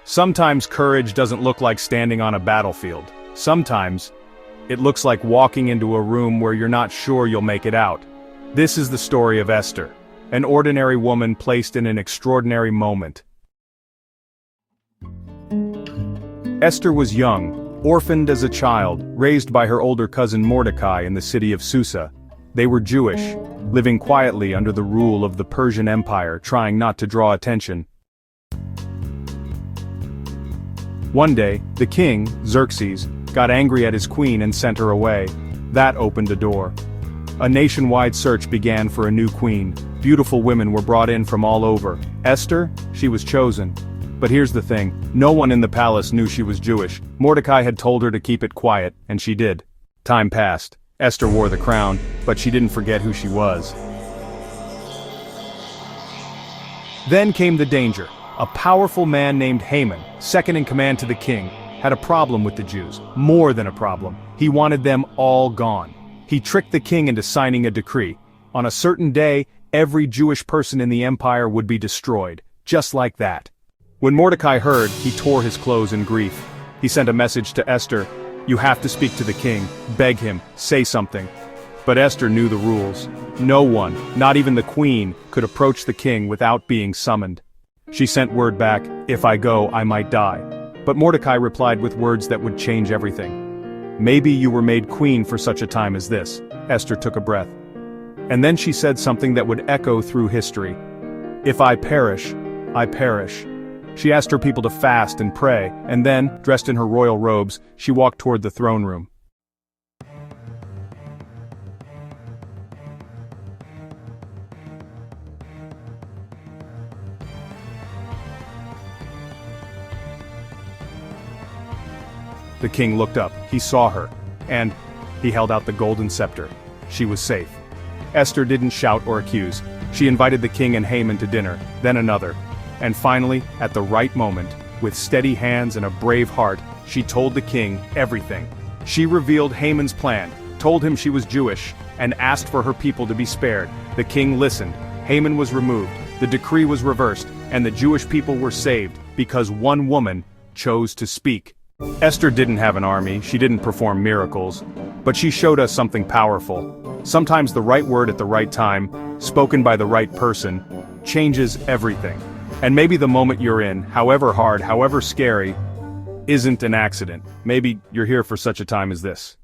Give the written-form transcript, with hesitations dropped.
Sometimes courage doesn't look like standing on a battlefield. Sometimes, it looks like walking into a room where you're not sure you'll make it out. This is the story of Esther, an ordinary woman placed in an extraordinary moment. Esther was young, orphaned as a child, raised by her older cousin Mordecai in the city of Susa. They were Jewish, living quietly under the rule of the Persian Empire, trying not to draw attention. One day, the king, Xerxes, got angry at his queen and sent her away. That opened a door. A nationwide search began for a new queen. Beautiful women were brought in from all over. Esther, she was chosen. But here's the thing, no one in the palace knew she was Jewish. Mordecai had told her to keep it quiet, and she did. Time passed. Esther wore the crown, but she didn't forget who she was. Then came the danger. A powerful man named Haman, second in command to the king, had a problem with the Jews. More than a problem. He wanted them all gone. He tricked the king into signing a decree. On a certain day, every Jewish person in the empire would be destroyed. Just like that. When Mordecai heard, he tore his clothes in grief. He sent a message to Esther. You have to speak to the king, beg him, say something. But Esther knew the rules. No one, not even the queen, could approach the king without being summoned. She sent word back, if I go, I might die. But Mordecai replied with words that would change everything. Maybe you were made queen for such a time as this. Esther took a breath. And then she said something that would echo through history. If I perish, I perish. She asked her people to fast and pray, and then, dressed in her royal robes, she walked toward the throne room. The king looked up, he saw her, and he held out the golden scepter. She was safe. Esther didn't shout or accuse. She invited the king and Haman to dinner, then another. And finally, at the right moment, with steady hands and a brave heart, she told the king everything. She revealed Haman's plan, told him she was Jewish, and asked for her people to be spared. The king listened. Haman was removed, the decree was reversed, and the Jewish people were saved because one woman chose to speak. Esther didn't have an army, she didn't perform miracles, but she showed us something powerful. Sometimes the right word at the right time, spoken by the right person, changes everything. And maybe the moment you're in, however hard, however scary, isn't an accident. Maybe you're here for such a time as this.